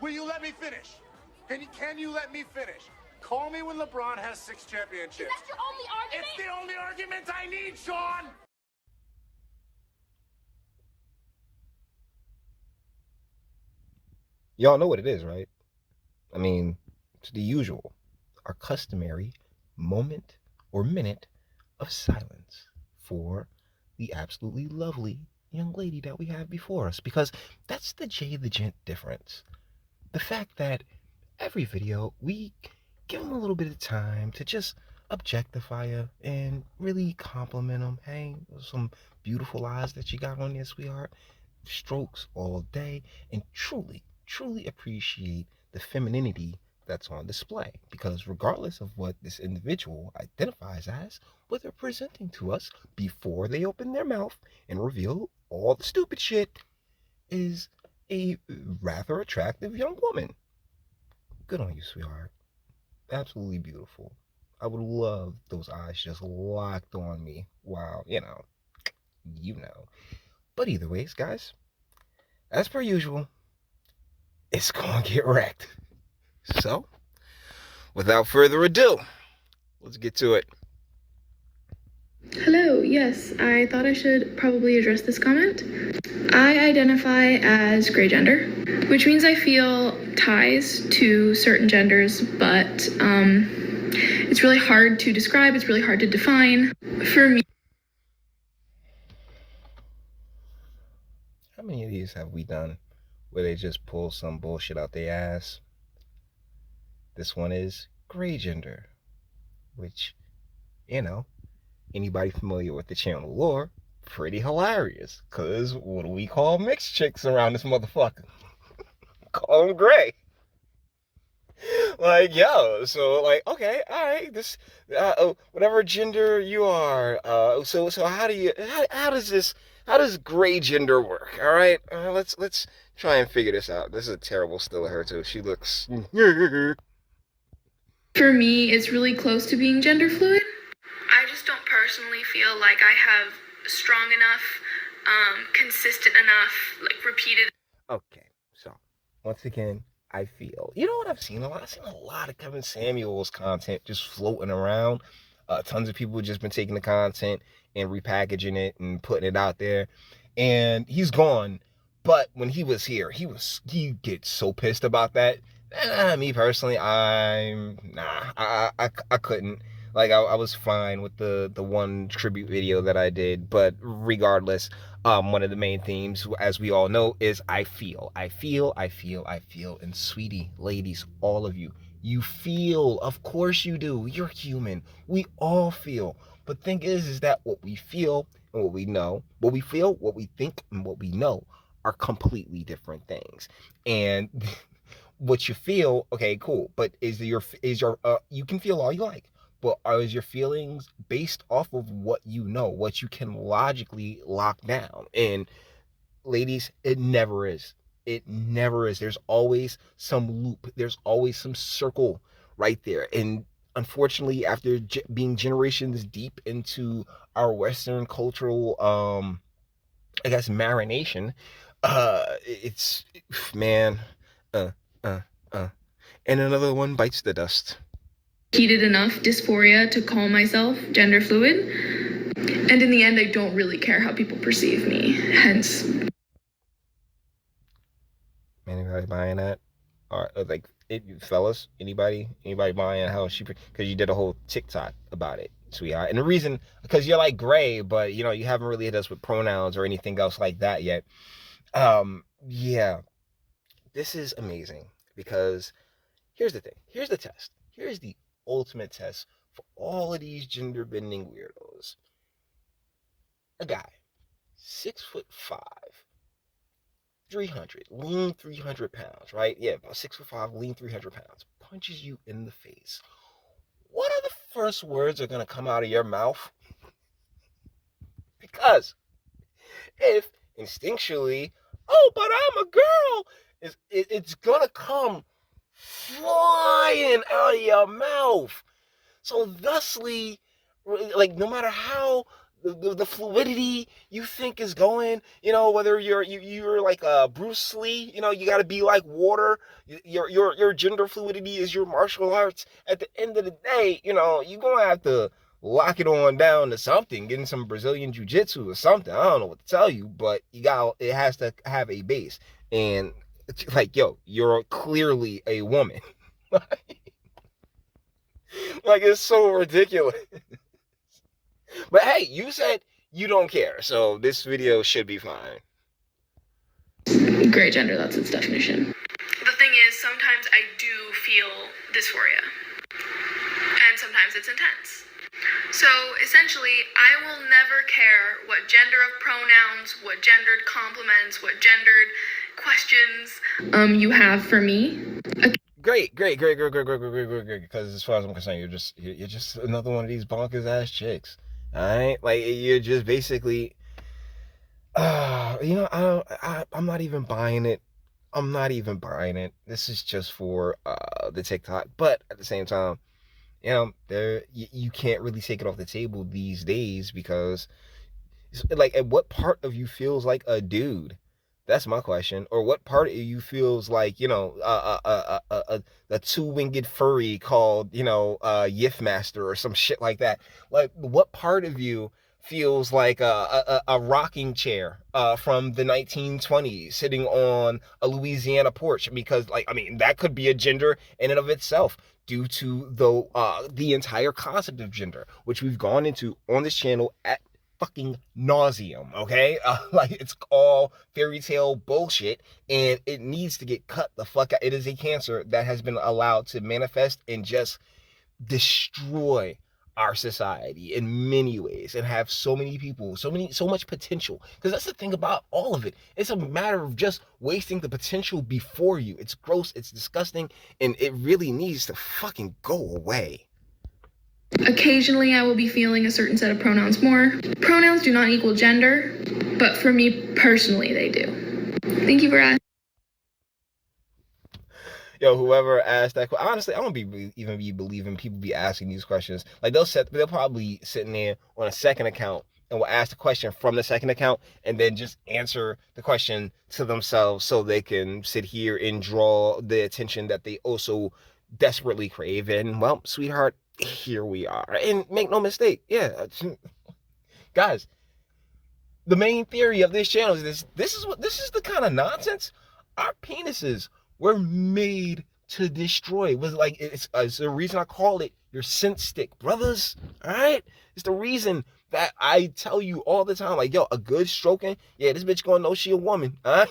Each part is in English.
Will you let me finish? Can you let me finish? Call me when LeBron has 6 championships. Is that your only argument? It's the only argument I need, Sean! Y'all know what it is, right? I mean, it's the usual, our customary moment or minute of silence for the absolutely lovely young lady that we have before us, because that's the Jay the Gent difference. The fact that every video we give them a little bit of time to just objectify her and really compliment them. Hey, some beautiful eyes that you got on there, sweetheart. Strokes all day, and truly appreciate the femininity that's on display, because regardless of what this individual identifies as, what they're presenting to us before they open their mouth and reveal all the stupid shit is a rather attractive young woman. Good on you, sweetheart. Absolutely beautiful. I would love those eyes just locked on me. Wow, you know. But either ways, guys, as per usual, it's gonna get wrecked. So, without further ado, let's get to it. Hello, yes, I thought I should probably address this comment. I identify as gray gender, which means I feel ties to certain genders, but it's really hard to describe, it's really hard to define. For me, how many of these have we done where they just pull some bullshit out their ass? This one is gray gender, which, you know, anybody familiar with the channel lore, pretty hilarious. Cause what do we call mixed chicks around this motherfucker? Call them gray. Like, yo, so like, okay, all right, this, whatever gender you are, so how does gray gender work? All right, let's try and figure this out. This is a terrible still of her too. She looks. For me, it's really close to being gender fluid. I just don't personally feel like I have strong enough, consistent enough, like repeated. Okay, so once again, I feel, you know what I've seen a lot? I've seen a lot of Kevin Samuels content just floating around. Tons of people have just been taking the content and repackaging it and putting it out there. And he's gone. But when he was here, he gets so pissed about that. Me personally, I couldn't. Like, I was fine with the one tribute video that I did, but regardless, one of the main themes, as we all know, is I feel. And sweetie, ladies, all of you, you feel. Of course you do. You're human. We all feel. But thing is that what we feel and what we know, what we feel, what we think, and what we know are completely different things. And what you feel, okay, cool. But is your you can feel all you like. But are your feelings based off of what you know, what you can logically lock down? And ladies, it never is. It never is. There's always some loop. There's always some circle right there. And unfortunately, after being generations deep into our Western cultural, I guess, marination, it's, man, and another one bites the dust. Heated enough dysphoria to call myself gender fluid. And in the end, I don't really care how people perceive me, hence. Anybody buying that? Or like, fellas, anybody buying how she, because you did a whole TikTok about it, sweetheart. And the reason, because you're like gray, but you know, you haven't really hit us with pronouns or anything else like that yet. Yeah, this is amazing, because here's the thing. Here's the test. Here's the ultimate test for all of these gender bending weirdos. A guy, 6'5", lean 300 pounds, right? Yeah, about 6'5", lean 300 pounds, punches you in the face. What are the first words that are gonna come out of your mouth? Because if instinctually, oh, but I'm a girl, it's gonna come flying out of your mouth. So thusly, like, no matter how the fluidity you think is going, whether you're like Bruce Lee, you got to be like water. Your gender fluidity is your martial arts. At the end of the day, you're gonna have to lock it on down to something, getting some Brazilian jiu-jitsu or something. I don't know what to tell you, but it has to have a base. And it's like, yo, you're clearly a woman. Like, it's so ridiculous. But hey, you said you don't care, so this video should be fine. Gray gender, that's its definition. The thing is, sometimes I do feel dysphoria, and sometimes it's intense. So essentially, I will never care what gender of pronouns, what gendered compliments, what gendered questions you have for me. Great. Because as far as I'm concerned, you're just another one of these bonkers ass chicks. All right, like you're just basically, I'm not even buying it. I'm not even buying it. This is just for the TikTok, but at the same time, you can't really take it off the table these days because, like, at what part of you feels like a dude? That's my question. Or what part of you feels like, a two-winged furry called, Yif Master or some shit like that? Like, what part of you feels like a rocking chair from the 1920s sitting on a Louisiana porch? Because, like, I mean, that could be a gender in and of itself due to the entire concept of gender, which we've gone into on this channel at fucking nauseum, okay? Like, it's all fairy tale bullshit, and it needs to get cut the fuck out. It is a cancer that has been allowed to manifest and just destroy our society in many ways, and have so many people, so much potential. Because that's the thing about all of it. It's a matter of just wasting the potential before you. It's gross, it's disgusting, and it really needs to fucking go away. Occasionally, I will be feeling a certain set of pronouns more. Pronouns do not equal gender, but for me personally, they do. Thank you for asking. Yo, whoever asked that, honestly, I don't even be believing people be asking these questions. Like, they'll probably sitting there on a second account and will ask the question from the second account and then just answer the question to themselves so they can sit here and draw the attention that they also desperately crave. And, well, sweetheart, here we are. And make no mistake, yeah, guys, the main theory of this channel is this is the kind of nonsense our penises were made to destroy. It was like, it's the reason I call it your scent stick, brothers. All right, it's the reason that I tell you all the time, like, yo, a good stroking, yeah, this bitch gonna know she a woman. Huh?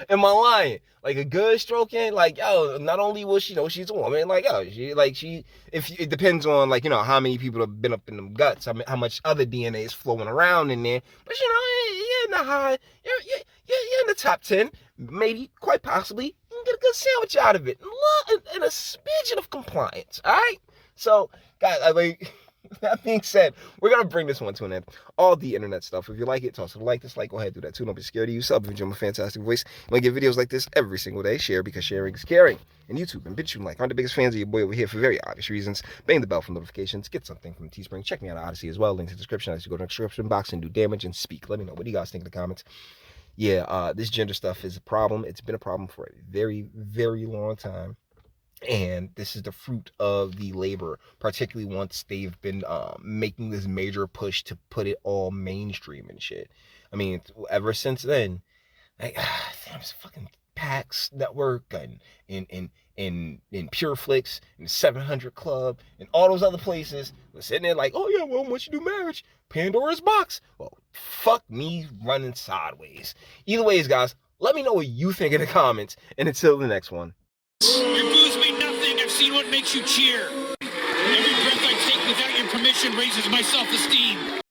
Am I lying? Like, a good stroking, like, yo, not only will she know she's a woman, like, yo, it depends on, like, how many people have been up in them guts, how much other DNA is flowing around in there. But, you're in the high, you're in the top 10, maybe, quite possibly, you can get a good sandwich out of it, and a smidgen of compliance, all right? So, guys, that being said, we're going to bring this one to an end. All the internet stuff. If you like it, toss it a like, dislike, go ahead, do that too. Don't be scared to use sub if you enjoy my fantastic voice. I'm going to get videos like this every single day. Share because sharing is caring. And YouTube and Bitchute like aren't the biggest fans of your boy over here for very obvious reasons. Bang the bell for notifications. Get something from Teespring. Check me out on Odyssey as well. Link in the description. I used to go to the description box and do damage and speak. Let me know. What do you guys think in the comments? Yeah, this gender stuff is a problem. It's been a problem for a very, very long time. And this is the fruit of the labor, particularly once they've been making this major push to put it all mainstream and shit. I mean, ever since then, like, damn, it's fucking PAX Network and in Pureflix and 700 Club and all those other places was sitting there like, oh yeah, well, once you do marriage, Pandora's box. Well, fuck me running sideways. Either ways, guys, let me know what you think in the comments. And until the next one. Your booze mean nothing. I've seen what makes you cheer. Every breath I take without your permission raises my self-esteem.